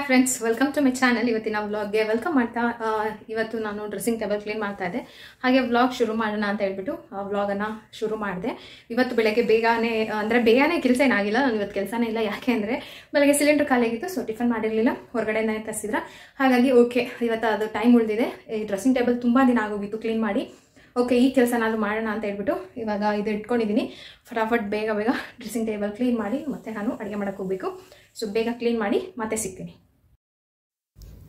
Hi friends, welcome to my channel. ಇವತ್ತಿನ ವ್ಲಾಗ್ಗೆ welcome ಮಾಡ್ತಾ ಇವತ್ತು ನಾನು ಡ್ರೆಸ್ಸಿಂಗ್ ಟೇಬಲ್ ಕ್ಲೀನ್ ಮಾಡ್ತಾ ಇದ್ದೆ. ಹಾಗೆ ವ್ಲಾಗ್ ಶುರು ಮಾಡೋಣ ಅಂತ ಹೇಳ್ಬಿಟ್ಟು ವ್ಲಾಗನ್ನು ಶುರು ಮಾಡಿದೆ. ಇವತ್ತು ಬೆಳಗ್ಗೆ ಬೇಗನೆ ಕೆಲಸ ಏನಾಗಿಲ್ಲ. ನಾನು ಇವತ್ತು ಕೆಲಸನೇ ಇಲ್ಲ. ಯಾಕೆ ಅಂದರೆ ಬೆಳಗ್ಗೆ ಸಿಲಿಂಡರ್ ಖಾಲಿ ಆಗಿತ್ತು, ಸೊ ಟಿಫನ್ ಮಾಡಿರಲಿಲ್ಲ, ಹೊರಗಡೆನೇ ತರಿಸಿದ್ರ. ಹಾಗಾಗಿ ಓಕೆ, ಇವತ್ತು ಅದು ಟೈಮ್ ಉಳಿದಿದೆ. ಈ ಡ್ರೆಸ್ಸಿಂಗ್ ಟೇಬಲ್ ತುಂಬ ದಿನ ಆಗೋಗಿತ್ತು ಕ್ಲೀನ್ ಮಾಡಿ. ಓಕೆ, ಈ ಕೆಲಸ ನಾನು ಮಾಡೋಣ ಅಂತ ಹೇಳ್ಬಿಟ್ಟು ಇವಾಗ ಇದು ಇಟ್ಕೊಂಡಿದ್ದೀನಿ. ಫಟಾಫಟ್ ಬೇಗ ಡ್ರೆಸ್ಸಿಂಗ್ ಟೇಬಲ್ ಕ್ಲೀನ್ ಮಾಡಿ ಮತ್ತೆ ನಾನು ಅಡುಗೆ ಮಾಡೋಕ್ಕೆ ಹೋಗಬೇಕು. ಸೊ ಬೇಗ ಕ್ಲೀನ್ ಮಾಡಿ ಮತ್ತೆ ಸಿಗ್ತೀನಿ.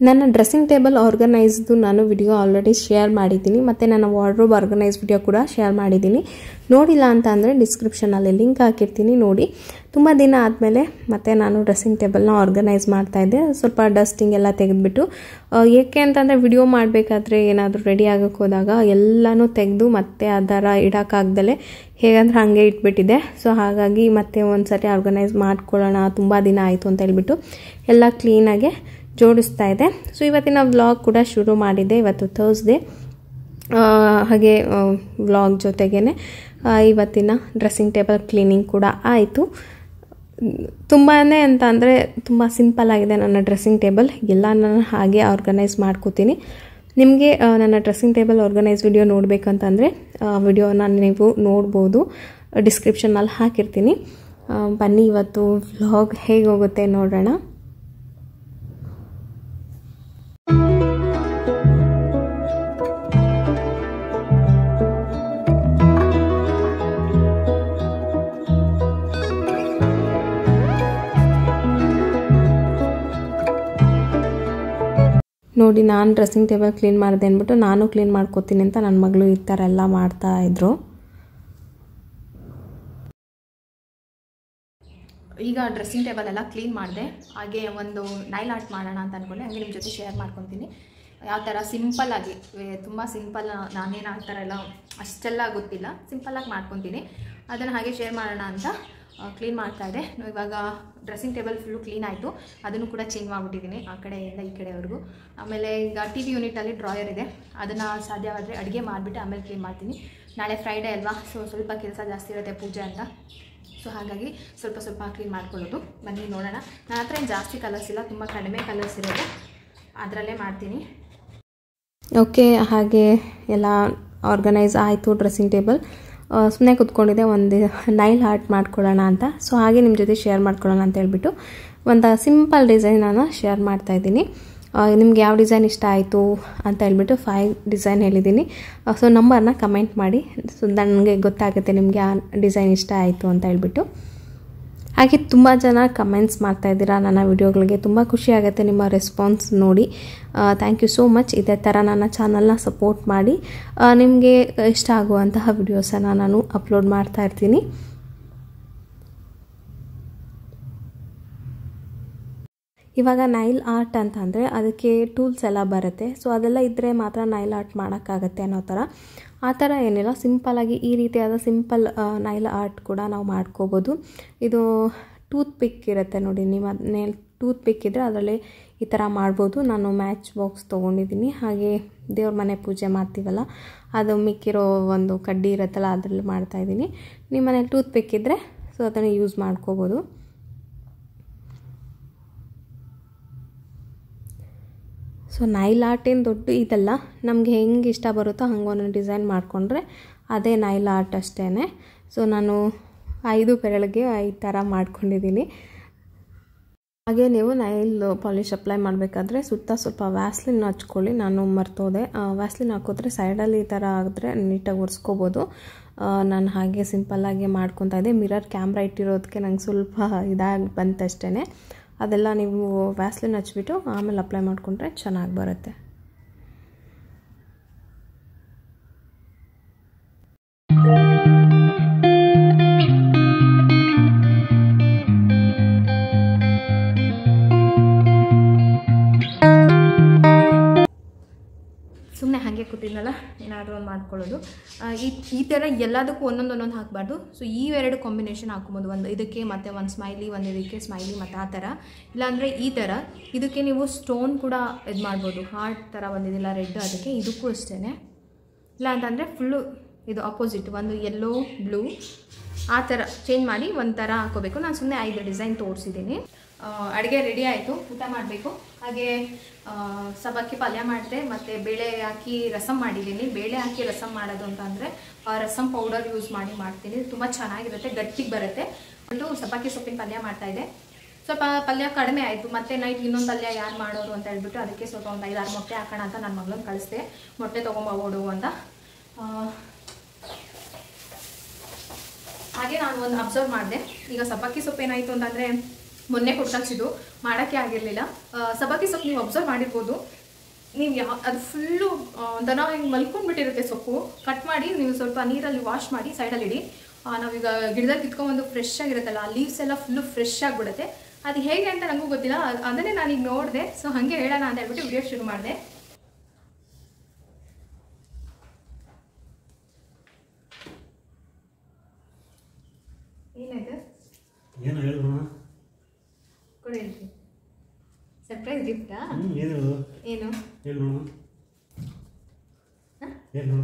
ನನ್ನ ಡ್ರೆಸ್ಸಿಂಗ್ ಟೇಬಲ್ ಆರ್ಗನೈಸ್ದು ನಾನು ವಿಡಿಯೋ ಆಲ್ರೆಡಿ ಶೇರ್ ಮಾಡಿದ್ದೀನಿ, ಮತ್ತು ನನ್ನ ವಾರ್ಡ್ರೋಬ್ ಆರ್ಗನೈಸ್ ವಿಡಿಯೋ ಕೂಡ ಶೇರ್ ಮಾಡಿದ್ದೀನಿ. ನೋಡಿಲ್ಲ ಅಂತ ಅಂದರೆ ಡಿಸ್ಕ್ರಿಪ್ಷನಲ್ಲಿ ಲಿಂಕ್ ಹಾಕಿರ್ತೀನಿ, ನೋಡಿ. ತುಂಬ ದಿನ ಆದಮೇಲೆ ಮತ್ತೆ ನಾನು ಡ್ರೆಸ್ಸಿಂಗ್ ಟೇಬಲ್ನ ಆರ್ಗನೈಸ್ ಮಾಡ್ತಾಯಿದ್ದೆ. ಸ್ವಲ್ಪ ಡಸ್ಟಿಂಗ್ ಎಲ್ಲ ತೆಗೆದುಬಿಟ್ಟು, ಏಕೆ ಅಂತಂದರೆ ವಿಡಿಯೋ ಮಾಡಬೇಕಾದ್ರೆ ಏನಾದರೂ ರೆಡಿ ಆಗೋಕ್ಕೆ ಹೋದಾಗ ಎಲ್ಲನೂ ತೆಗೆದು ಮತ್ತೆ ಅದರ ಇಡೋಕ್ಕಾಗ್ದಲೇ ಹೇಗಂದ್ರೆ ಹಾಗೆ ಇಟ್ಬಿಟ್ಟಿದೆ. ಸೊ ಹಾಗಾಗಿ ಮತ್ತೆ ಒಂದು ಸರಿ ಆರ್ಗನೈಸ್ ಮಾಡ್ಕೊಳ್ಳೋಣ, ತುಂಬ ದಿನ ಆಯಿತು ಅಂತ ಹೇಳ್ಬಿಟ್ಟು ಎಲ್ಲ ಕ್ಲೀನಾಗೆ ಜೋಡಿಸ್ತಾ ಇದೆ. ಸೊ ಇವತ್ತಿನ ವ್ಲಾಗ್ ಕೂಡ ಶುರು ಮಾಡಿದ್ದೆ. ಇವತ್ತು ಥರ್ಸ್ಡೇ, ಹಾಗೆ ವ್ಲಾಗ್ ಜೊತೆಗೇ ಇವತ್ತಿನ ಡ್ರೆಸ್ಸಿಂಗ್ ಟೇಬಲ್ ಕ್ಲೀನಿಂಗ್ ಕೂಡ ಆಯಿತು. ತುಂಬಾ ಅಂತ ಅಂದರೆ ತುಂಬ ಸಿಂಪಲ್ ಆಗಿದೆ ನನ್ನ ಡ್ರೆಸ್ಸಿಂಗ್ ಟೇಬಲ್. ಎಲ್ಲ ನಾನು ಹಾಗೆ ಆರ್ಗನೈಸ್ ಮಾಡ್ಕೋತೀನಿ. ನಿಮಗೆ ನನ್ನ ಡ್ರೆಸ್ಸಿಂಗ್ ಟೇಬಲ್ ಆರ್ಗನೈಸ್ ವಿಡಿಯೋ ನೋಡಬೇಕಂತಂದರೆ ವಿಡಿಯೋನ ನೀವು ನೋಡ್ಬೋದು, ಡಿಸ್ಕ್ರಿಪ್ಷನಲ್ಲಿ ಹಾಕಿರ್ತೀನಿ. ಬನ್ನಿ ಇವತ್ತು ವ್ಲಾಗ್ ಹೇಗೆ ಹೋಗುತ್ತೆ ನೋಡೋಣ. ನೋಡಿ, ನಾನು ಡ್ರೆಸ್ಸಿಂಗ್ ಟೇಬಲ್ ಕ್ಲೀನ್ ಮಾಡಿದೆ ಅಂದ್ಬಿಟ್ಟು ನಾನು ಕ್ಲೀನ್ ಮಾಡ್ಕೋತೀನಿ ಅಂತ ನನ್ನ ಮಗಳು ಈ ಥರ ಎಲ್ಲ ಮಾಡ್ತಾಯಿದ್ರು. ಈಗ ಡ್ರೆಸ್ಸಿಂಗ್ ಟೇಬಲ್ ಎಲ್ಲ ಕ್ಲೀನ್ ಮಾಡಿದೆ. ಹಾಗೆ ಒಂದು ನೈಲ್ ಆರ್ಟ್ ಮಾಡೋಣ ಅಂತ ಅಂದ್ಕೊಂಡೆ. ಹಾಗೆ ನಿಮ್ಮ ಜೊತೆ ಶೇರ್ ಮಾಡ್ಕೊತೀನಿ. ಯಾವ ಥರ ಸಿಂಪಲ್ಲಾಗಿ, ತುಂಬ ಸಿಂಪಲ್, ನಾನೇನು ಆ ಥರ ಎಲ್ಲ ಅಷ್ಟೆಲ್ಲ ಗೊತ್ತಿಲ್ಲ, ಸಿಂಪಲ್ಲಾಗಿ ಮಾಡ್ಕೊತೀನಿ. ಅದನ್ನು ಹಾಗೆ ಶೇರ್ ಮಾಡೋಣ ಅಂತ ಕ್ಲೀನ್ ಮಾಡ್ತಾಯಿದ್ದೆ. ಇವಾಗ ಡ್ರೆಸ್ಸಿಂಗ್ ಟೇಬಲ್ ಫುಲ್ಲು ಕ್ಲೀನ್ ಆಯಿತು. ಅದನ್ನು ಕೂಡ ಚೇಂಜ್ ಮಾಡಿಬಿಟ್ಟಿದ್ದೀನಿ, ಆ ಕಡೆಯಿಂದ ಈ ಕಡೆವರೆಗೂ. ಆಮೇಲೆ ಈಗ TV ಯೂನಿಟಲ್ಲಿ ಡ್ರಾಯರ್ ಇದೆ, ಅದನ್ನು ಸಾಧ್ಯವಾದರೆ ಅಡುಗೆ ಮಾಡಿಬಿಟ್ಟು ಆಮೇಲೆ ಕ್ಲೀನ್ ಮಾಡ್ತೀನಿ. ನಾಳೆ ಫ್ರೈಡೇ ಅಲ್ವಾ, ಸೊ ಸ್ವಲ್ಪ ಕೆಲಸ ಜಾಸ್ತಿ ಇರುತ್ತೆ, ಪೂಜೆ ಅಂತ. ಸೊ ಹಾಗಾಗಿ ಸ್ವಲ್ಪ ಕ್ಲೀನ್ ಮಾಡ್ಕೊಳ್ಳೋದು. ಬನ್ನಿ ನೋಡೋಣ. ನನ್ನ ಹತ್ರ ಏನು ಜಾಸ್ತಿ ಕಲರ್ಸ್ ಇಲ್ಲ, ತುಂಬ ಕಡಿಮೆ ಕಲರ್ಸ್ ಇರೋದು, ಅದರಲ್ಲೇ ಮಾಡ್ತೀನಿ. ಓಕೆ, ಹಾಗೆ ಎಲ್ಲ ಆರ್ಗನೈಸ್ ಆಯಿತು ಡ್ರೆಸ್ಸಿಂಗ್ ಟೇಬಲ್. ಸುಮ್ಮನೆ ಕೂತ್ಕೊಂಡಿದ್ದೆ, ಒಂದು ನೈಲ್ ಆರ್ಟ್ ಮಾಡ್ಕೊಳ್ಳೋಣ ಅಂತ. ಸೊ ಹಾಗೆ ನಿಮ್ಮ ಜೊತೆ ಶೇರ್ ಮಾಡ್ಕೊಳ್ಳೋಣ ಅಂತ ಹೇಳ್ಬಿಟ್ಟು ಒಂದು ಸಿಂಪಲ್ ಡಿಸೈನನ್ನು ಶೇರ್ ಮಾಡ್ತಾಯಿದ್ದೀನಿ. ನಿಮ್ಗೆ ಯಾವ ಡಿಸೈನ್ ಇಷ್ಟ ಆಯಿತು ಅಂತ ಹೇಳ್ಬಿಟ್ಟು 5 ಡಿಸೈನ್ ಹೇಳಿದ್ದೀನಿ. ಸೊ ನಂಬರ್ನ ಕಮೆಂಟ್ ಮಾಡಿ, ಸೊ ನನಗೆ ಗೊತ್ತಾಗುತ್ತೆ ನಿಮಗೆ ಆ ಡಿಸೈನ್ ಇಷ್ಟ ಆಯಿತು ಅಂತ ಹೇಳ್ಬಿಟ್ಟು. ಹಾಗೆ ತುಂಬ ಜನ ಕಮೆಂಟ್ಸ್ ಮಾಡ್ತಾಯಿದ್ದೀರಾ ನನ್ನ ವಿಡಿಯೋಗಳಿಗೆ. ತುಂಬ ಖುಷಿ ಆಗುತ್ತೆ ನಿಮ್ಮ ರೆಸ್ಪಾನ್ಸ್ ನೋಡಿ. Thank you so much. ಇದೇ ಥರ ನನ್ನ ಚಾನಲ್ನ ಸಪೋರ್ಟ್ ಮಾಡಿ. ನಿಮಗೆ ಇಷ್ಟ ಆಗುವಂತಹ ವಿಡಿಯೋಸನ್ನು ನಾನು ಅಪ್ಲೋಡ್ ಮಾಡ್ತಾ ಇರ್ತೀನಿ. ಇವಾಗ ನೈಲ್ ಆರ್ಟ್ ಅಂತಂದರೆ ಅದಕ್ಕೆ ಟೂಲ್ಸ್ ಎಲ್ಲ ಬರುತ್ತೆ. ಸೊ ಅದೆಲ್ಲ ಇದ್ದರೆ ಮಾತ್ರ ನೈಲ್ ಆರ್ಟ್ ಮಾಡೋಕ್ಕಾಗತ್ತೆ ಅನ್ನೋ ಥರ. ಆ ಥರ ಏನಿಲ್ಲ, ಸಿಂಪಲ್ಲಾಗಿ ಈ ರೀತಿಯಾದ ಸಿಂಪಲ್ ನೈಲ್ ಆರ್ಟ್ ಕೂಡ ನಾವು ಮಾಡ್ಕೋಬೋದು. ಇದು ಟೂತ್ ಪಿಕ್ ಇರುತ್ತೆ ನೋಡಿ, ನಿಮ್ಮ ಟೂತ್ ಪಿಕ್ ಇದ್ದರೆ ಅದರಲ್ಲಿ ಈ ಥರ ಮಾಡ್ಬೋದು. ನಾನು ಮ್ಯಾಚ್ ಬಾಕ್ಸ್ ತೊಗೊಂಡಿದ್ದೀನಿ. ಹಾಗೆ ದೇವ್ರ ಮನೆ ಪೂಜೆ ಮಾಡ್ತೀವಲ್ಲ, ಅದು ಮಿಕ್ಕಿರೋ ಒಂದು ಕಡ್ಡಿ ಇರುತ್ತಲ್ಲ, ಅದರಲ್ಲಿ ಮಾಡ್ತಾಯಿದ್ದೀನಿ. ನಿಮ್ಮ ಮನೇಲಿ ಟೂತ್ ಪಿಕ್ ಇದ್ದರೆ ಸೊ ಅದನ್ನು ಯೂಸ್ ಮಾಡ್ಕೋಬೋದು. ಸೊ ನೈಲ್ ಆರ್ಟ್ ಏನು ದೊಡ್ಡ ಇದಲ್ಲ, ನಮಗೆ ಹೆಂಗೆ ಇಷ್ಟ ಬರುತ್ತೋ ಹಂಗೆ ಒಂದು ಡಿಸೈನ್ ಮಾಡಿಕೊಂಡ್ರೆ ಅದೇ ನೈಲ್ ಆರ್ಟ್ ಅಷ್ಟೇ. ಸೊ ನಾನು 5 ಬೆರಳಿಗೆ ಈ ಥರ ಮಾಡ್ಕೊಂಡಿದ್ದೀನಿ. ಹಾಗೆ ನೀವು ನೈಲ್ ಪಾಲಿಶ್ ಅಪ್ಲೈ ಮಾಡಬೇಕಾದ್ರೆ ಸುತ್ತ ಸ್ವಲ್ಪ ವ್ಯಾಸ್ಲಿನ್ ಹಚ್ಕೊಳ್ಳಿ. ನಾನು ಮರ್ತೋದೆ, ವ್ಯಾಸ್ಲಿನ್ ಹಾಕಿದ್ರೆ ಸೈಡಲ್ಲಿ ಈ ಥರ ಆಗಿದ್ರೆ ನೀಟಾಗಿ ಒರೆಸ್ಕೋಬೋದು. ನಾನು ಹಾಗೆ ಸಿಂಪಲ್ಲಾಗಿ ಮಾಡ್ಕೊತಾ ಇದ್ದೆ. ಮಿರರ್ ಕ್ಯಾಮ್ರಾ ಇಟ್ಟಿರೋದಕ್ಕೆ ನಂಗೆ ಸ್ವಲ್ಪ ಇದಾಗಿ ಬಂತಷ್ಟೇ. ಅದೆಲ್ಲ ನೀವು ವ್ಯಾಸ್ಲಿನ್ ಹಚ್ಬಿಟ್ಟು ಆಮೇಲೆ ಅಪ್ಲೈ ಮಾಡಿಕೊಂಡ್ರೆ ಚೆನ್ನಾಗಿ ಬರುತ್ತೆ. ಸುಮ್ಮನೆ ಹಾಗೆ ಕೂತಿದ್ನಲ್ಲ, ಏನಾದರೂ ಒಂದು ಮಾಡ್ಕೊಳ್ಳೋದು. ಈ ಥರ ಎಲ್ಲದಕ್ಕೂ ಒಂದೊಂದು ಹಾಕಬಾರ್ದು. ಸೊ ಈ 2 ಕಾಂಬಿನೇಷನ್ ಹಾಕ್ಬೋದು, ಒಂದು ಇದಕ್ಕೆ ಮತ್ತು ಒಂದು ಸ್ಮೈಲಿ, ಒಂದು ಇದಕ್ಕೆ ಸ್ಮೈಲಿ ಮತ್ತು ಆ ಥರ. ಇಲ್ಲಾಂದರೆ ಈ ಥರ ಇದಕ್ಕೆ ನೀವು ಸ್ಟೋನ್ ಕೂಡ ಇದು ಮಾಡ್ಬೋದು. ಹಾರ್ಟ್ ಥರ ಬಂದಿದ್ದಿಲ್ಲ ರೆಡ್, ಅದಕ್ಕೆ ಇದಕ್ಕೂ ಅಷ್ಟೇ. ಇಲ್ಲ ಅಂತಂದರೆ ಫುಲ್ಲು ಇದು ಅಪೋಸಿಟ್, ಒಂದು ಯೆಲ್ಲೋ ಬ್ಲೂ ಆ ಥರ ಚೇಂಜ್ ಮಾಡಿ ಒಂಥರ ಹಾಕೋಬೇಕು. ನಾನು ಸುಮ್ಮನೆ 5 ಡಿಸೈನ್ ತೋರಿಸಿದ್ದೀನಿ. ಅಡುಗೆ ರೆಡಿ ಆಯಿತು, ಊಟ ಮಾಡಬೇಕು. ಹಾಗೆ ಸಬ್ಬಕ್ಕಿ ಪಲ್ಯ ಮಾಡಿದೆ ಮತ್ತು ಬೇಳೆ ಹಾಕಿ ರಸಮ್ ಮಾಡಿದ್ದೀನಿ. ಬೇಳೆ ಹಾಕಿ ರಸಮ್ ಮಾಡೋದು ಅಂತಂದರೆ ರಸಮ್ ಪೌಡರ್ ಯೂಸ್ ಮಾಡ್ತೀನಿ. ತುಂಬ ಚೆನ್ನಾಗಿರುತ್ತೆ, ಗಟ್ಟಿಗೆ ಬರುತ್ತೆ. ಒಂದು ಸಬ್ಬಕ್ಕಿ ಸೊಪ್ಪಿನ ಪಲ್ಯ ಮಾಡ್ತಾಯಿದ್ದೆ. ಸ್ವಲ್ಪ ಪಲ್ಯ ಕಡಿಮೆ ಆಯಿತು, ಮತ್ತು ನೈಟ್ ಇನ್ನೊಂದು ಪಲ್ಯ ಯಾರು ಮಾಡೋರು ಅಂತ ಹೇಳ್ಬಿಟ್ಟು ಅದಕ್ಕೆ ಸ್ವಲ್ಪ ಒಂದು 5-6 ಮೊಟ್ಟೆ ಹಾಕೋಣ ಅಂತ ನನ್ನ ಮಗಳನ್ನ ಕಳಿಸ್ದೆ. ಮೊಟ್ಟೆ ತೊಗೊಂಬೋಡು ಅಂತ. ಹಾಗೆ ನಾನು ಒಂದು ಅಬ್ಸರ್ವ್ ಮಾಡಿದೆ. ಈಗ ಸಬ್ಬಕ್ಕಿ ಸೊಪ್ಪು ಏನಾಯಿತು ಅಂತಂದರೆ ಮೊನ್ನೆ ಕೊಟ್ಟು ಮಾಡೋಕ್ಕೆ ಆಗಿರಲಿಲ್ಲ. ಸಬ್ಬಕ್ಕಿ ಸೊಪ್ಪು ನೀವು ಅಬ್ಸರ್ವ್ ಮಾಡಿರ್ಬೋದು, ನೀವು ಅದು ಫುಲ್ಲು ದನ ಹಿಂಗೆ ಮಲ್ಕೊಂಡ್ಬಿಟ್ಟಿರುತ್ತೆ. ಸೊಪ್ಪು ಕಟ್ ಮಾಡಿ ನೀವು ಸ್ವಲ್ಪ ನೀರಲ್ಲಿ ವಾಶ್ ಮಾಡಿ ಸೈಡಲ್ಲಿ ಇಡಿ. ನಾವೀಗ ಗಿಡದಲ್ಲಿ ಕಿತ್ಕೊಂಡ್ಬಂದು ಫ್ರೆಶ್ ಆಗಿರುತ್ತಲ್ಲ, ಆ ಲೀವ್ಸ್ ಎಲ್ಲ ಫುಲ್ಲು ಫ್ರೆಶ್ ಆಗಿಬಿಡುತ್ತೆ. ಅದು ಹೇಗೆ ಅಂತ ನನಗೂ ಗೊತ್ತಿಲ್ಲ, ಅದನ್ನೇ ನಾನೀಗ ನೋಡಿದೆ. ಸೊ ಹಾಗೆ ಹೇಳೋಣ ಅಂತ ಹೇಳ್ಬಿಟ್ಟು ವಿಡಿಯೋ ಶುರು ಮಾಡಿದೆ. ಏನಾಯ್ತು ಏನು ಹೇಳಿದ್ರು ಕೊಡಿ, ಹೇಳ್ತೀನಿ. ಸರ್ಪ್ರೈಸ್ ಗಿಫ್ಟಾ? ಏನು ಏನು ಏನು ಏನು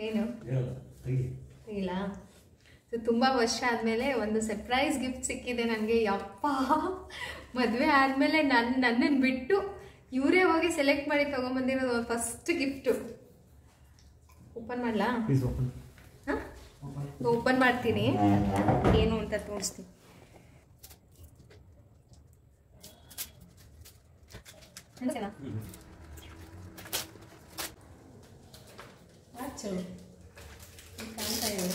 ಏನು ಇಲ್ಲ. ಸೊ ತುಂಬ ವರ್ಷ ಆದಮೇಲೆ ಒಂದು ಸರ್ಪ್ರೈಸ್ ಗಿಫ್ಟ್ ಸಿಕ್ಕಿದೆ ನನಗೆ. ಯಪ್ಪ, ಮದುವೆ ಆದಮೇಲೆ ನನ್ನನ್ನು ಬಿಟ್ಟು ಇವರೇ ಹೋಗಿ ಸೆಲೆಕ್ಟ್ ಮಾಡಿ ತೊಗೊಂಬಂದಿರೋದು ಫಸ್ಟ್ ಗಿಫ್ಟು. ಓಪನ್ ಮಾಡಲಾ? ಹಾಂ, ಓಪನ್ ಮಾಡ್ತೀನಿ. ಏನು ಅಂತ ತೋರಿಸ್ತೀನಿ. ವಾಚು ಕಾಣ್ತಾ ಇದೆ.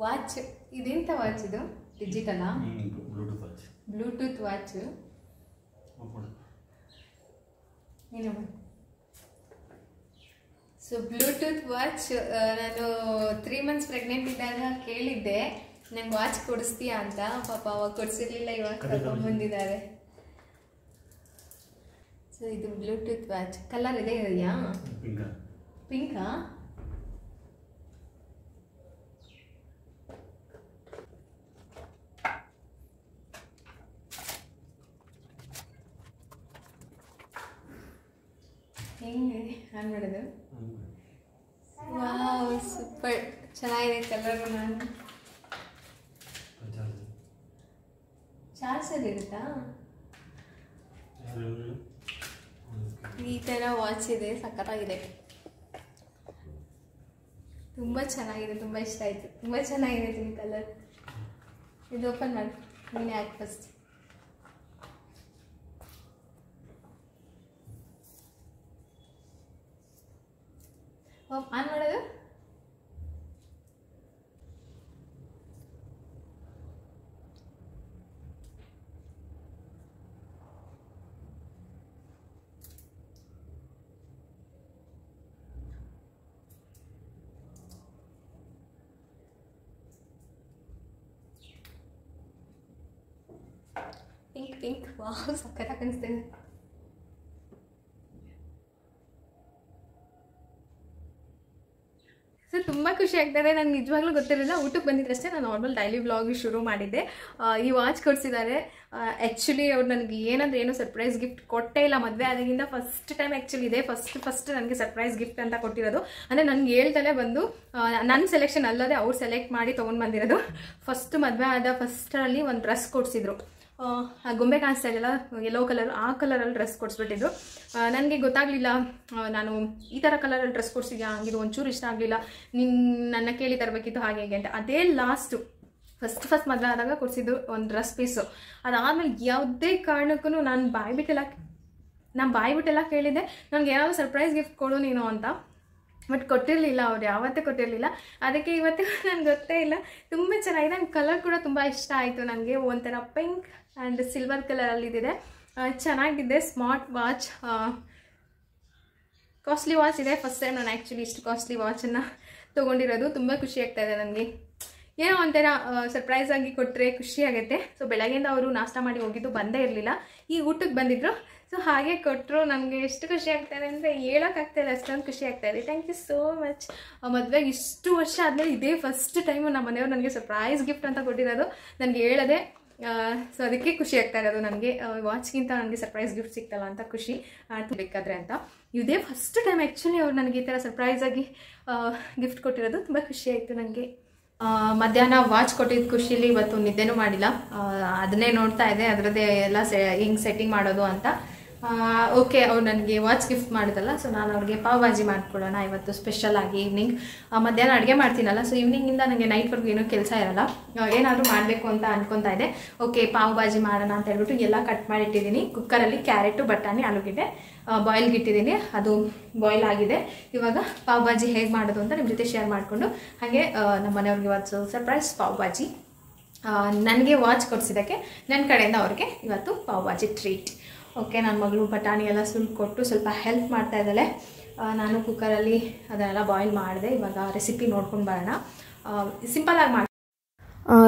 ವಾಚ್ ಇದೆಂತ ವಾಚ್ ಇದು? ಡಿಜಿಟಲಾ? Bluetooth watch. So bluetooth watch ನಾನು 3 months ಪ್ರೆಗ್ನೆಂಟ್ ಇದ್ದಾಗ ಕೇಳಿದ್ದೆ, ನಂಗೆ ವಾಚ್ ಕೊಡಿಸ್ತೀಯಾ ಅಂತ. ಪಾಪ ಅವಾಗ ಕೊಡಿಸಿರ್ಲಿಲ್ಲ, ಇವಾಗ ಕರ್ಕೊಂಡ್ಬಂದಿದ್ದಾರೆ. ಸೊ ಇದು ಬ್ಲೂಟೂತ್ ವಾಚ್. ಕಲರ್ ಇದೆ ಇದೆಯಾ? ಪಿಂಕಾ? ಹೆಂಗೆ ಆನ್ ಮಾಡೋದು? ವಾವ್, ಸೂಪರ್ ಚೆನ್ನಾಗಿದೆ ಕಲರು. ನಾನು ಚಾರ್ಜರ್ ಇರುತ್ತಾ? ಈ ಥರ ವಾಚ್ ಇದೆ, ಸಖತ್ತಾಗಿದೆ, ತುಂಬ ಚೆನ್ನಾಗಿದೆ, ತುಂಬ ಇಷ್ಟ ಆಯಿತು. ತುಂಬ ಚೆನ್ನಾಗಿದೆ ಈ ಕಲರ್. ಇದು ಓಪನ್ ಮಾಡಿ, ನೀನೇ ಹಾಕಿ ಫಸ್ಟ್. ಆನ್ ಮಾಡೋದು? Pink pink. ವಾವ್, ಸಖತ್ತಾಗಿ ಕಾಣಿಸ್ತಿದೆ. ಸೊ ತುಂಬ ಖುಷಿ ಆಗ್ತದೆ. ನಂಗೆ ನಿಜವಾಗ್ಲೂ ಗೊತ್ತಿರಲಿಲ್ಲ. ಊಟಕ್ಕೆ ಬಂದಿದ್ದಷ್ಟೇ ನಾನು ನಾರ್ಮಲ್ ಡೈಲಿ ವ್ಲಾಗ್ ಶುರು ಮಾಡಿದ್ದೆ. ಈ ವಾಚ್ ಕೊಡಿಸಿದ್ದಾರೆ. ಆ್ಯಕ್ಚುಲಿ ಅವ್ರು ನನಗೆ ಏನೋ ಸರ್ಪ್ರೈಸ್ ಗಿಫ್ಟ್ ಕೊಟ್ಟೇ ಇಲ್ಲ. ಮದುವೆ ಆದಾಗಿಂದ ಫಸ್ಟ್ ಟೈಮ್ ಆ್ಯಕ್ಚುಲಿ ಇದೆ. ಫಸ್ಟ್ ನನಗೆ ಸರ್ಪ್ರೈಸ್ ಗಿಫ್ಟ್ ಅಂತ ಕೊಟ್ಟಿರೋದು. ಅಂದರೆ ನನಗೆ ಹೇಳ್ದಲೇ ಬಂದು ನನ್ನ ಸೆಲೆಕ್ಷನ್ ಅಲ್ಲದೆ ಅವ್ರು ಸೆಲೆಕ್ಟ್ ಮಾಡಿ ತೊಗೊಂಡು ಬಂದಿರೋದು. ಫಸ್ಟ್ ಮದುವೆ ಆದ ಫಸ್ಟರಲ್ಲಿ ಒಂದು ಡ್ರೆಸ್ ಕೊಡಿಸಿದ್ರು. ಗೊಂಬೆ ಕಾಣಿಸ್ತಾ ಇದೆಯಲ್ಲ ಯೆಲ್ಲೋ ಕಲರ್, ಆ ಕಲರಲ್ಲಿ ಡ್ರೆಸ್ ಕೊಡಿಸ್ಬಿಟ್ಟಿದ್ರು. ನನಗೆ ಗೊತ್ತಾಗಲಿಲ್ಲ, ನಾನು ಈ ಥರ ಕಲರಲ್ಲಿ ಡ್ರೆಸ್ ಕೊಡಿಸಿದ್ಯಾ, ಹಂಗಿದು ಒಂಚೂರು ಇಷ್ಟ ಆಗಲಿಲ್ಲ, ನನ್ನ ಕೇಳಿ ತರಬೇಕಿತ್ತು ಹಾಗೆ ಹೇಗೆ ಅಂತ. ಅದೇ ಲಾಸ್ಟು ಫಸ್ಟ್ ಮದುವೆ ಆದಾಗ ಕೊಡಿಸಿದ್ದು ಒಂದು ಡ್ರೆಸ್ ಪೀಸು. ಅದಾದಮೇಲೆ ಯಾವುದೇ ಕಾರಣಕ್ಕೂ ನಾನು ಬಾಯ್ಬಿಟ್ಟೆಲ್ಲ ಕೇಳಿದ್ದೆ, ನನಗೆ ಏನಾದರೂ ಸರ್ಪ್ರೈಸ್ ಗಿಫ್ಟ್ ಕೊಡು ನೀನು ಅಂತ. ಬಟ್ ಕೊಟ್ಟಿರಲಿಲ್ಲ, ಅವ್ರು ಯಾವತ್ತೇ ಕೊಟ್ಟಿರಲಿಲ್ಲ. ಅದಕ್ಕೆ ಇವತ್ತು ನನಗೆ ಗೊತ್ತೇ ಇಲ್ಲ. ತುಂಬ ಚೆನ್ನಾಗಿದೆ. ನನ್ನ ಕಲರ್ ಕೂಡ ತುಂಬ ಇಷ್ಟ ಆಯಿತು ನನಗೆ. ಒಂಥರ ಪಿಂಕ್ ಆ್ಯಂಡ್ ಸಿಲ್ವರ್ ಕಲರಲ್ಲಿದೆ, ಚೆನ್ನಾಗಿದೆ. ಸ್ಮಾರ್ಟ್ ವಾಚ್, ಕಾಸ್ಟ್ಲಿ ವಾಚ್ ಇದೆ. ಫಸ್ಟ್ ಟೈಮ್ ನಾನು ಆ್ಯಕ್ಚುಲಿ ಇಷ್ಟು ಕಾಸ್ಟ್ಲಿ ವಾಚನ್ನು ತೊಗೊಂಡಿರೋದು. ತುಂಬ ಖುಷಿ ಆಗ್ತಾಯಿದೆ ನನಗೆ. ಏನೋ ಒಂಥರ ಸರ್ಪ್ರೈಸ್ ಆಗಿ ಕೊಟ್ಟರೆ ಖುಷಿ ಆಗುತ್ತೆ. ಸೊ ಬೆಳಗ್ಗೆಯಿಂದ ಅವರು ನಾಷ್ಟ ಮಾಡಿ ಹೋಗಿದ್ದು, ಬಂದೇ ಇರಲಿಲ್ಲ. ಈಗ ಊಟಕ್ಕೆ ಬಂದಿದ್ದರು. ಸೊ ಹಾಗೆ ಕೊಟ್ಟರು. ನನಗೆ ಎಷ್ಟು ಖುಷಿ ಆಗ್ತಾಯಿದೆ ಅಂದರೆ ಹೇಳೋಕ್ಕಾಗ್ತಾಯಿಲ್ಲ, ಅಷ್ಟೊಂದು ಖುಷಿ ಆಗ್ತಾಯಿದೆ. Thank you so much. ಮದುವೆಗೆ ಇಷ್ಟು ವರ್ಷ ಆದಮೇಲೆ ಇದೇ ಫಸ್ಟ್ ಟೈಮು ನಮ್ಮ ಮನೆಯವ್ರು ನನಗೆ ಸರ್ಪ್ರೈಸ್ ಗಿಫ್ಟ್ ಅಂತ ಕೊಟ್ಟಿರೋದು. ನನಗೆ ಹೇಳದೆ ಸೊ ಅದಕ್ಕೆ ಖುಷಿ ಆಗ್ತಾ ಇರೋದು ನನಗೆ. ವಾಚ್ಗಿಂತ ನನಗೆ ಸರ್ಪ್ರೈಸ್ ಗಿಫ್ಟ್ ಸಿಗ್ತಲ್ಲ ಅಂತ ಖುಷಿ ಬೇಕಾದ್ರೆ ಅಂತ. ಇದೇ ಫಸ್ಟ್ ಟೈಮ್ ಆ್ಯಕ್ಚುಲಿ ಅವ್ರು ನನಗೆ ಈ ಥರ ಸರ್ಪ್ರೈಸಾಗಿ ಗಿಫ್ಟ್ ಕೊಟ್ಟಿರೋದು. ತುಂಬ ಖುಷಿ ಆಯಿತು ನನಗೆ. ಮಧ್ಯಾಹ್ನ ವಾಚ್ ಕೊಟ್ಟಿದ್ದು ಖುಷಿಲಿ ಇವತ್ತು ನಿದ್ದೆನೂ ಮಾಡಿಲ್ಲ. ಅದನ್ನೇ ನೋಡ್ತಾ ಇದೆ, ಅದರದ್ದೇ ಎಲ್ಲ ಹಿಂಗೆ ಸೆಟ್ಟಿಂಗ್ ಮಾಡೋದು ಅಂತ. ಓಕೆ, ಅವ್ರು ನನಗೆ ವಾಚ್ ಗಿಫ್ಟ್ ಮಾಡಿದಲ್ಲ, ಸೊ ನಾನು ಅವ್ರಿಗೆ ಪಾವ್ ಭಾಜಿ ಮಾಡಿಕೊಡೋಣ ಇವತ್ತು ಸ್ಪೆಷಲ್ ಆಗಿ. ಈವ್ನಿಂಗ್ ಮಧ್ಯಾಹ್ನ ಅಡುಗೆ ಮಾಡ್ತೀನಲ್ಲ, ಸೊ ಈವ್ನಿಂಗಿಂದ ನನಗೆ ನೈಟ್ವರೆಗೂ ಏನೂ ಕೆಲಸ ಇರಲ್ಲ. ಏನಾದರೂ ಮಾಡಬೇಕು ಅಂತ ಅನ್ಕೊತಾ ಇದೆ. ಓಕೆ, ಪಾವ್ ಭಾಜಿ ಮಾಡೋಣ ಅಂತ ಹೇಳ್ಬಿಟ್ಟು ಎಲ್ಲ ಕಟ್ ಮಾಡಿಟ್ಟಿದ್ದೀನಿ. ಕುಕ್ಕರಲ್ಲಿ ಕ್ಯಾರೆಟು, ಬಟಾಣಿ, ಆಲೂಗೆಡ್ಡೆ ಬಾಯ್ಲ್ಗೆ ಇಟ್ಟಿದ್ದೀನಿ. ಅದು ಬಾಯ್ಲ್ ಆಗಿದೆ. ಇವಾಗ ಪಾವ್ ಭಾಜಿ ಹೇಗೆ ಮಾಡೋದು ಅಂತ ನಿಮ್ಮ ಜೊತೆ ಶೇರ್ ಮಾಡಿಕೊಂಡು, ಹಾಗೆ ನಮ್ಮ ಮನೆಯವ್ರಿಗೆ ಇವತ್ತು ಸರ್ಪ್ರೈಸ್ ಪಾವ್ ಭಾಜಿ. ನನಗೆ ವಾಚ್ ಕೊಡಿಸಿದ್ದಕ್ಕೆ ನನ್ನ ಕಡೆಯಿಂದ ಅವ್ರಿಗೆ ಇವತ್ತು ಪಾವ್ ಭಾಜಿ ಟ್ರೀಟ್. ಓಕೆ, ನನ್ನ ಮಗಳು ಬಟಾಣಿ ಎಲ್ಲ ಕೊಟ್ಟು ಸ್ವಲ್ಪ ಹೆಲ್ಪ್ ಮಾಡ್ತಾ ಇದ್ದಾಳೆ. ನಾನು ಕುಕ್ಕರಲ್ಲಿ ಅದನ್ನೆಲ್ಲ ಬಾಯ್ಲ್ ಮಾಡಿದೆ. ಇವಾಗ ರೆಸಿಪಿ ನೋಡ್ಕೊಂಡು ಬರೋಣ. ಸಿಂಪಲಾಗಿ ಮಾಡಿ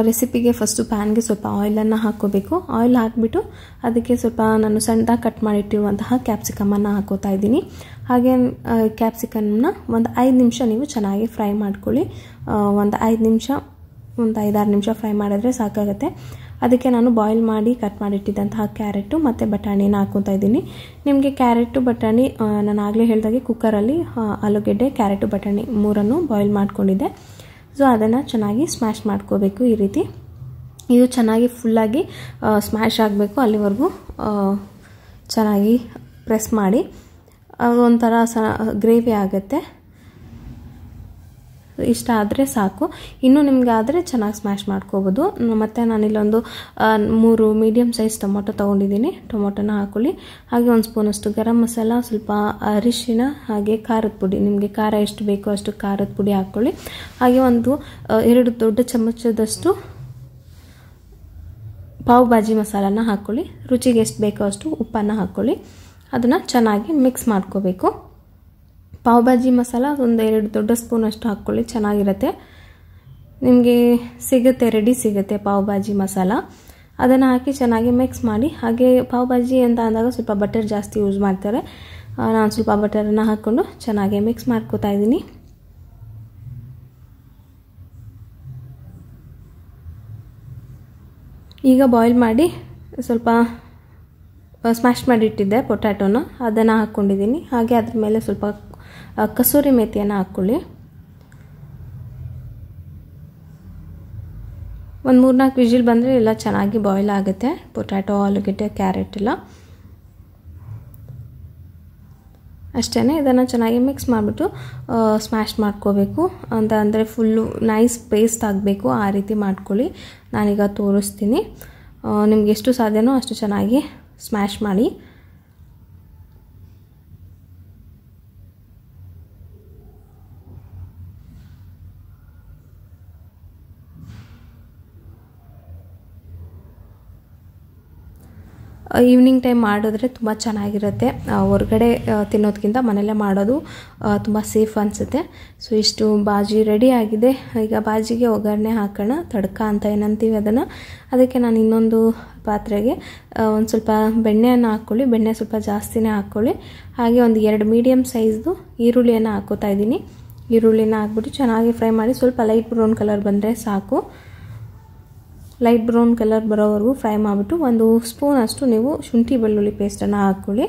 ರೆಸಿಪಿಗೆ ಫಸ್ಟು ಪ್ಯಾನ್ಗೆ ಸ್ವಲ್ಪ ಆಯಿಲನ್ನು ಹಾಕ್ಕೋಬೇಕು. ಆಯಿಲ್ ಹಾಕಿಬಿಟ್ಟು ಅದಕ್ಕೆ ಸ್ವಲ್ಪ ನಾನು ಸಣ್ಣದಾಗಿ ಕಟ್ ಮಾಡಿಟ್ಟಿರುವಂತಹ ಕ್ಯಾಪ್ಸಿಕಮನ್ನು ಹಾಕೋತಾ ಇದ್ದೀನಿ. ಹಾಗೆ ಕ್ಯಾಪ್ಸಿಕಮ್ನ ಒಂದು 5 ನಿಮಿಷ ನೀವು ಚೆನ್ನಾಗಿ ಫ್ರೈ ಮಾಡ್ಕೊಳ್ಳಿ. ಒಂದು 5-6 ನಿಮಿಷ ಫ್ರೈ ಮಾಡಿದ್ರೆ ಸಾಕಾಗುತ್ತೆ. ಅದಕ್ಕೆ ನಾನು ಬಾಯ್ಲ್ ಮಾಡಿ ಕಟ್ ಮಾಡಿಟ್ಟಿದ್ದಂತಹ ಕ್ಯಾರೆಟು ಮತ್ತು ಬಟಾಣಿನ ಹಾಕ್ಕೊತಾ ಇದ್ದೀನಿ. ನಿಮಗೆ ಕ್ಯಾರೆಟು ಬಟಾಣಿ ನಾನು ಆಗಲೇ ಹೇಳಿದಾಗೆ ಕುಕ್ಕರಲ್ಲಿ ಆಲೂಗೆಡ್ಡೆ, ಕ್ಯಾರೆಟು, ಬಟಾಣಿ 3 ಬಾಯ್ಲ್ ಮಾಡ್ಕೊಂಡಿದ್ದೆ. ಸೊ ಅದನ್ನು ಚೆನ್ನಾಗಿ ಸ್ಮ್ಯಾಶ್ ಮಾಡ್ಕೋಬೇಕು. ಈ ರೀತಿ ಇದು ಚೆನ್ನಾಗಿ ಫುಲ್ಲಾಗಿ ಸ್ಮ್ಯಾಶ್ ಆಗಬೇಕು. ಅಲ್ಲಿವರೆಗೂ ಚೆನ್ನಾಗಿ ಪ್ರೆಸ್ ಮಾಡಿ ಒಂಥರ ಗ್ರೇವಿ ಆಗುತ್ತೆ. ಇಷ್ಟ ಆದರೆ ಸಾಕು. ಇನ್ನೂ ನಿಮಗೆ ಆದರೆ ಚೆನ್ನಾಗಿ ಸ್ಮ್ಯಾಶ್ ಮಾಡ್ಕೋಬೋದು. ಮತ್ತು ನಾನಿಲ್ಲೊಂದು 3 ಮೀಡಿಯಮ್ ಸೈಜ್ ಟೊಮೊಟೊ ತೊಗೊಂಡಿದ್ದೀನಿ. ಟೊಮೊಟೊನ ಹಾಕೊಳ್ಳಿ. ಹಾಗೆ 1 ಸ್ಪೂನಷ್ಟು ಗರಂ ಮಸಾಲ, ಸ್ವಲ್ಪ ಅರಿಶಿನ, ಹಾಗೆ ಖಾರದ ಪುಡಿ. ನಿಮಗೆ ಖಾರ ಎಷ್ಟು ಬೇಕೋ ಅಷ್ಟು ಖಾರದ ಪುಡಿ ಹಾಕ್ಕೊಳ್ಳಿ. ಹಾಗೆ 2 ದೊಡ್ಡ ಚಮಚದಷ್ಟು ಪಾವ್ ಭಾಜಿ ಮಸಾಲನ ಹಾಕ್ಕೊಳ್ಳಿ. ರುಚಿಗೆ ಎಷ್ಟು ಬೇಕೋ ಅಷ್ಟು ಉಪ್ಪನ್ನು ಹಾಕ್ಕೊಳ್ಳಿ. ಅದನ್ನು ಚೆನ್ನಾಗಿ ಮಿಕ್ಸ್ ಮಾಡ್ಕೋಬೇಕು. ಪಾವ್ ಭಾಜಿ ಮಸಾಲ 1-2 ದೊಡ್ಡ ಸ್ಪೂನಷ್ಟು ಹಾಕ್ಕೊಳ್ಳಿ, ಚೆನ್ನಾಗಿರುತ್ತೆ. ನಿಮಗೆ ರೆಡಿ ಸಿಗುತ್ತೆ ಪಾವ್ ಭಾಜಿ ಮಸಾಲ. ಅದನ್ನು ಹಾಕಿ ಚೆನ್ನಾಗಿ ಮಿಕ್ಸ್ ಮಾಡಿ. ಹಾಗೆ ಪಾವ್ ಭಾಜಿ ಅಂತ ಅಂದಾಗ ಸ್ವಲ್ಪ ಬಟರ್ ಜಾಸ್ತಿ ಯೂಸ್ ಮಾಡ್ತಾರೆ. ನಾನು ಸ್ವಲ್ಪ ಬಟರನ್ನು ಹಾಕ್ಕೊಂಡು ಚೆನ್ನಾಗಿ ಮಿಕ್ಸ್ ಮಾಡ್ಕೋತಾ ಇದ್ದೀನಿ. ಈಗ ಬಾಯ್ಲ್ ಮಾಡಿ ಸ್ವಲ್ಪ ಸ್ಮ್ಯಾಶ್ ಮಾಡಿಟ್ಟಿದ್ದೆ ಪೊಟ್ಯಾಟೋನ, ಅದನ್ನು ಹಾಕ್ಕೊಂಡಿದ್ದೀನಿ. ಹಾಗೆ ಅದ್ರ ಮೇಲೆ ಸ್ವಲ್ಪ ಕಸೂರಿ ಮೇಥಿಯನ್ನು ಹಾಕ್ಕೊಳ್ಳಿ. ಒಂದು 3-4 ವಿಜಿಲ್ ಬಂದರೆ ಎಲ್ಲ ಚೆನ್ನಾಗಿ ಬಾಯ್ಲ್ ಆಗುತ್ತೆ. ಪೊಟ್ಯಾಟೊ, ಆಲೂಗೆಡ್ಡೆ, ಕ್ಯಾರೆಟ್ ಎಲ್ಲ ಅಷ್ಟೇ. ಇದನ್ನು ಚೆನ್ನಾಗಿ ಮಿಕ್ಸ್ ಮಾಡಿಬಿಟ್ಟು ಸ್ಮ್ಯಾಶ್ ಮಾಡ್ಕೋಬೇಕು. ಅಂದರೆ ಫುಲ್ಲು ನೈಸ್ ಪೇಸ್ಟ್ ಆಗಬೇಕು. ಆ ರೀತಿ ಮಾಡ್ಕೊಳ್ಳಿ. ನಾನೀಗ ತೋರಿಸ್ತೀನಿ. ನಿಮ್ಗೆ ಎಷ್ಟು ಸಾಧ್ಯನೋ ಅಷ್ಟು ಚೆನ್ನಾಗಿ ಸ್ಮ್ಯಾಶ್ ಮಾಡಿ. ಈವ್ನಿಂಗ್ ಟೈಮ್ ಮಾಡಿದ್ರೆ ತುಂಬ ಚೆನ್ನಾಗಿರುತ್ತೆ. ಹೊರಗಡೆ ತಿನ್ನೋದಕ್ಕಿಂತ ಮನೆಯಲ್ಲೇ ಮಾಡೋದು ತುಂಬ ಸೇಫ್ ಅನಿಸುತ್ತೆ. ಸೊ ಇಷ್ಟು ಬಾಜಿ ರೆಡಿ ಆಗಿದೆ. ಈಗ ಬಾಜಿಗೆ ಒಗ್ಗರಣೆ ಹಾಕೋಣ. ತಡ್ಕ ಅಂತ ಏನಂತೀವಿ ಅದನ್ನು. ಅದಕ್ಕೆ ನಾನು ಇನ್ನೊಂದು ಪಾತ್ರೆಗೆ ಒಂದು ಸ್ವಲ್ಪ ಬೆಣ್ಣೆಯನ್ನು ಹಾಕ್ಕೊಳ್ಳಿ. ಬೆಣ್ಣೆ ಸ್ವಲ್ಪ ಜಾಸ್ತಿನೇ ಹಾಕ್ಕೊಳ್ಳಿ. ಹಾಗೆ ಒಂದು 2 ಮೀಡಿಯಮ್ ಸೈಜ್ದು ಈರುಳ್ಳಿಯನ್ನು ಹಾಕ್ಕೋತಾ ಇದ್ದೀನಿ. ಈರುಳ್ಳಿನ ಹಾಕ್ಬಿಟ್ಟು ಚೆನ್ನಾಗಿ ಫ್ರೈ ಮಾಡಿ. ಸ್ವಲ್ಪ ಲೈಟ್ ಬ್ರೌನ್ ಕಲರ್ ಬಂದರೆ ಸಾಕು. ಲೈಟ್ ಬ್ರೌನ್ ಕಲರ್ ಬರೋವರೆಗೂ ಫ್ರೈ ಮಾಡಿಬಿಟ್ಟು 1 ಸ್ಪೂನಷ್ಟು ನೀವು ಶುಂಠಿ ಬೆಳ್ಳುಳ್ಳಿ ಪೇಸ್ಟನ್ನು ಹಾಕ್ಕೊಳ್ಳಿ.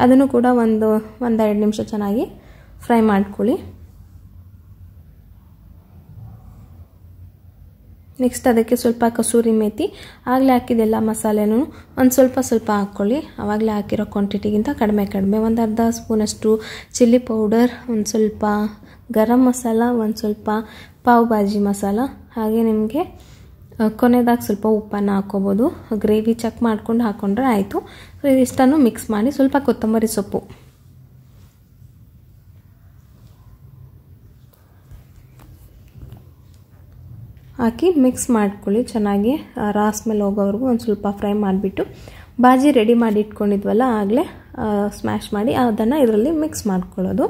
ಅದನ್ನು ಕೂಡ ಒಂದು 1-2 ನಿಮಿಷ ಚೆನ್ನಾಗಿ ಫ್ರೈ ಮಾಡ್ಕೊಳ್ಳಿ. ನೆಕ್ಸ್ಟ್ ಅದಕ್ಕೆ ಸ್ವಲ್ಪ ಕಸೂರಿ ಮೇಥಿ, ಆಗಲೇ ಹಾಕಿದ್ದೆಲ್ಲ ಮಸಾಲೆನೂ ಒಂದು ಸ್ವಲ್ಪ ಹಾಕ್ಕೊಳ್ಳಿ. ಆವಾಗಲೇ ಹಾಕಿರೋ ಕ್ವಾಂಟಿಟಿಗಿಂತ ಕಡಿಮೆ 1/2 ಸ್ಪೂನಷ್ಟು ಚಿಲ್ಲಿ ಪೌಡರ್, ಒಂದು ಸ್ವಲ್ಪ ಗರಂ ಮಸಾಲ, ಒಂದು ಸ್ವಲ್ಪ ಪಾವ್ ಭಾಜಿ ಮಸಾಲ, ಹಾಗೆ ನಿಮಗೆ ಕೊನೆದಾಗಿ ಸ್ವಲ್ಪ ಉಪ್ಪನ್ನು ಹಾಕ್ಕೋಬೋದು. ಗ್ರೇವಿ ಚೆಕ್ ಮಾಡ್ಕೊಂಡು ಹಾಕ್ಕೊಂಡ್ರೆ ಆಯಿತು. ಸೊ ಇದಿಷ್ಟನ್ನು ಮಿಕ್ಸ್ ಮಾಡಿ ಸ್ವಲ್ಪ ಕೊತ್ತಂಬರಿ ಸೊಪ್ಪು ಹಾಕಿ ಮಿಕ್ಸ್ ಮಾಡ್ಕೊಳ್ಳಿ. ಚೆನ್ನಾಗಿ ರಾಸ್ಮೆಲ್ ಹೋಗೋವರೆಗೂ ಒಂದು ಸ್ವಲ್ಪ ಫ್ರೈ ಮಾಡಿಬಿಟ್ಟು ಬಾಜಿ ರೆಡಿ ಮಾಡಿ ಇಟ್ಕೊಂಡಿದ್ವಲ್ಲ ಆಗಲೇ ಸ್ಮ್ಯಾಶ್ ಮಾಡಿ ಅದನ್ನು ಇದರಲ್ಲಿ ಮಿಕ್ಸ್ ಮಾಡ್ಕೊಳ್ಳೋದು.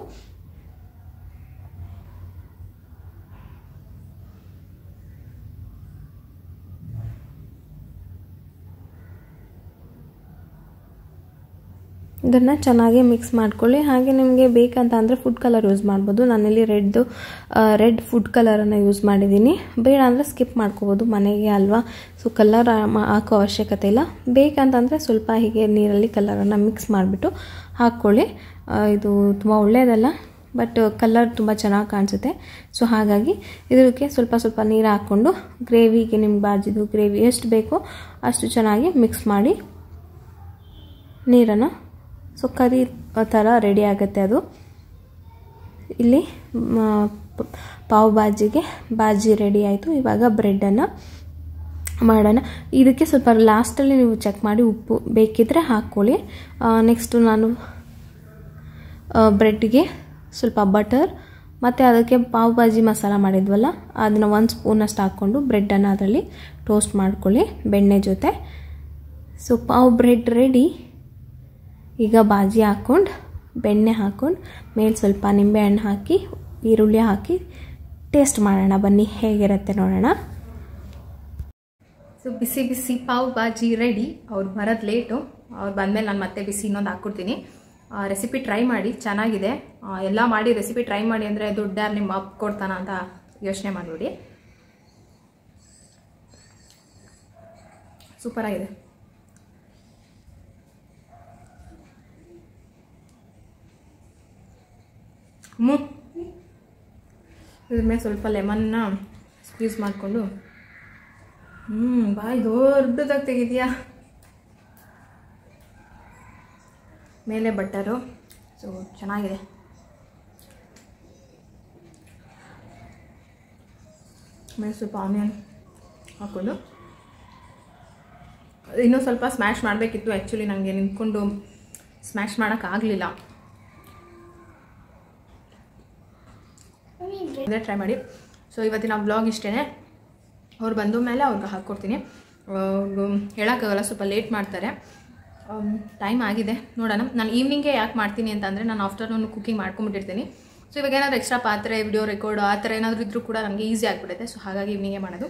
ಇದನ್ನು ಚೆನ್ನಾಗಿ ಮಿಕ್ಸ್ ಮಾಡ್ಕೊಳ್ಳಿ. ಹಾಗೆ ನಿಮಗೆ ಬೇಕಂತ ಅಂದರೆ ಫುಡ್ ಕಲರ್ ಯೂಸ್ ಮಾಡ್ಬೋದು. ನಾನಿಲ್ಲಿ ರೆಡ್ ಫುಡ್ ಕಲರನ್ನು ಯೂಸ್ ಮಾಡಿದ್ದೀನಿ. ಬೇಡ ಅಂದರೆ ಸ್ಕಿಪ್ ಮಾಡ್ಕೋಬೋದು, ಮನೆಗೆ ಅಲ್ವಾ, ಸೊ ಕಲರ್ ಹಾಕೋ ಅವಶ್ಯಕತೆ ಇಲ್ಲ. ಬೇಕಂತಂದರೆ ಸ್ವಲ್ಪ ಹೀಗೆ ನೀರಲ್ಲಿ ಕಲರನ್ನು ಮಿಕ್ಸ್ ಮಾಡಿಬಿಟ್ಟು ಹಾಕ್ಕೊಳ್ಳಿ. ಇದು ತುಂಬ ಒಳ್ಳೆಯದಲ್ಲ, ಬಟ್ ಕಲರ್ ತುಂಬ ಚೆನ್ನಾಗಿ ಕಾಣಿಸುತ್ತೆ. ಸೊ ಹಾಗಾಗಿ ಇದಕ್ಕೆ ಸ್ವಲ್ಪ ನೀರು ಹಾಕ್ಕೊಂಡು ಗ್ರೇವಿಗೆ ನಿಮ್ಮ ಬಾಜಿದು ಗ್ರೇವಿ ಎಷ್ಟು ಬೇಕೋ ಅಷ್ಟು ಚೆನ್ನಾಗಿ ಮಿಕ್ಸ್ ಮಾಡಿ ನೀರನ್ನು, ಸೊ ಕರಿ ಥರ ರೆಡಿ ಆಗುತ್ತೆ ಅದು. ಇಲ್ಲಿ ಪಾವ್ ಬಾಜಿಗೆ ಬಾಜಿ ರೆಡಿ ಆಯಿತು. ಇವಾಗ ಬ್ರೆಡ್ಡನ್ನು ಮಾಡೋಣ. ಇದಕ್ಕೆ ಸ್ವಲ್ಪ ಲಾಸ್ಟಲ್ಲಿ ನೀವು ಚೆಕ್ ಮಾಡಿ ಉಪ್ಪು ಬೇಕಿದ್ದರೆ ಹಾಕ್ಕೊಳ್ಳಿ. ನೆಕ್ಸ್ಟು ನಾನು ಬ್ರೆಡ್ಗೆ ಸ್ವಲ್ಪ ಬಟರ್ ಮತ್ತು ಅದಕ್ಕೆ ಪಾವ್ ಬಾಜಿ ಮಸಾಲ ಮಾಡಿದ್ವಲ್ಲ ಅದನ್ನು 1 ಸ್ಪೂನಷ್ಟು ಹಾಕ್ಕೊಂಡು ಬ್ರೆಡ್ಡನ್ನು ಅದರಲ್ಲಿ ಟೋಸ್ಟ್ ಮಾಡ್ಕೊಳ್ಳಿ ಬೆಣ್ಣೆ ಜೊತೆ. So pav bread ready. ಈಗ ಬಾಜಿ ಹಾಕ್ಕೊಂಡು ಬೆಣ್ಣೆ ಹಾಕ್ಕೊಂಡು ಮೇಲೆ ಸ್ವಲ್ಪ ನಿಂಬೆಹಣ್ಣು ಹಾಕಿ ಈರುಳ್ಳಿ ಹಾಕಿ ಟೇಸ್ಟ್ ಮಾಡೋಣ. ಬನ್ನಿ ಹೇಗಿರುತ್ತೆ ನೋಡೋಣ. ಸೊ ಬಿಸಿ ಪಾವ್ ಬಾಜಿ ರೆಡಿ. ಅವ್ರು ಬರೋದು ಲೇಟು, ಅವ್ರು ಬಂದಮೇಲೆ ನಾನು ಮತ್ತೆ ಬಿಸಿ ಇನ್ನೊಂದು ಹಾಕ್ಕೊಡ್ತೀನಿ. ರೆಸಿಪಿ ಟ್ರೈ ಮಾಡಿ, ಚೆನ್ನಾಗಿದೆ. ಎಲ್ಲ ಮಾಡಿ ರೆಸಿಪಿ ಟ್ರೈ ಮಾಡಿ ಅಂದರೆ ದುಡ್ಡು ಯಾರು ನಿಮ್ಮ ಅಪ್ಪ ಕೊಡ್ತಾನ ಅಂತ ಯೋಚನೆ ಮಾಡಿಬಿಡಿ. ಸೂಪರಾಗಿದೆ. ಇದ್ರ ಮೇಲೆ ಸ್ವಲ್ಪ ಲೆಮನ್ನ ಸ್ಕ್ವೀಸ್ ಮಾಡಿಕೊಂಡು ಬಾಯಿ ದೊಡ್ಡದಾಗಿ ತೆಗಿದೆಯಾ. ಮೇಲೆ ಬಟರು, ಸೊ ಚೆನ್ನಾಗಿದೆ. ಮೇಲೆ ಸ್ವಲ್ಪ ಆನಿಯನ್ ಹಾಕ್ಕೊಂಡು ಇನ್ನೂ ಸ್ವಲ್ಪ ಸ್ಮ್ಯಾಶ್ ಮಾಡಬೇಕಿತ್ತು. ಆ್ಯಕ್ಚುಲಿ ನನಗೆ ನಿಂತ್ಕೊಂಡು ಸ್ಮ್ಯಾಶ್ ಮಾಡೋಕ್ಕಾಗಲಿಲ್ಲ. ಅದೇ ಟ್ರೈ ಮಾಡಿ. ಸೊ ಇವತ್ತಿನ ವ್ಲಾಗ್ ಇಷ್ಟೇ. ಅವ್ರು ಬಂದ ಮೇಲೆ ಅವ್ರಿಗೆ ಹಾಕ್ಕೊಡ್ತೀನಿ. ಹೇಳೋಕ್ಕಾಗಲ್ಲ, ಸ್ವಲ್ಪ ಲೇಟ್ ಮಾಡ್ತಾರೆ. ಟೈಮ್ ಆಗಿದೆ, ನೋಡೋಣ. ನಾನು ಈವ್ನಿಂಗೇ ಯಾಕೆ ಮಾಡ್ತೀನಿ ಅಂತಂದರೆ ನಾನು ಆಫ್ಟರ್ನೂನ್ ಕುಕಿಂಗ್ ಮಾಡ್ಕೊಂಬಿಟ್ಟಿರ್ತೀನಿ. ಸೊ ಇವಾಗ ಏನಾದರೂ ಎಕ್ಸ್ಟ್ರಾ ಪಾತ್ರೆ, ವಿಡಿಯೋ ರೆಕಾರ್ಡ್ ಆ ಥರ ಏನಾದರೂ ಇದ್ದರೂ ಕೂಡ ನನಗೆ ಈಸಿ ಆಗಿಬಿಡುತ್ತೆ. ಸೊ ಹಾಗಾಗಿ ಈವ್ನಿಂಗೇ ಮಾಡೋದು.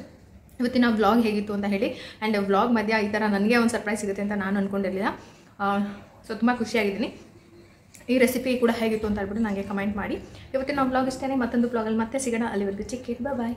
ಇವತ್ತಿನ ವ್ಲಾಗ್ ಹೇಗಿತ್ತು ಅಂತ ಹೇಳಿ. ಆ್ಯಂಡ್ ವ್ಲಾಗ್ ಮಧ್ಯ ಈ ಥರ ನನಗೆ ಒಂದು ಸರ್ಪ್ರೈಸ್ ಸಿಗುತ್ತೆ ಅಂತ ನಾನು ಅಂದ್ಕೊಂಡಿರಲಿಲ್ಲ. ಸೊ ತುಂಬ ಖುಷಿಯಾಗಿದ್ದೀನಿ. ಈ ರೆಸಿಪಿ ಕೂಡ ಹೇಗಿತ್ತು ಅಂತ ಹೇಳ್ಬಿಟ್ಟು ನನಗೆ ಕಮೆಂಟ್ ಮಾಡಿ. ಇವತ್ತಿನ ವ್ಲಾಗ್ ಇಷ್ಟೇ. ಮತ್ತೊಂದು ವ್ಲಾಗಲ್ಲಿ ಮತ್ತೆ ಸಿಗೋಣ. ಅಲ್ಲಿವರೆಗೂ ಚಿಕ್ಕ ಬಾಯ್.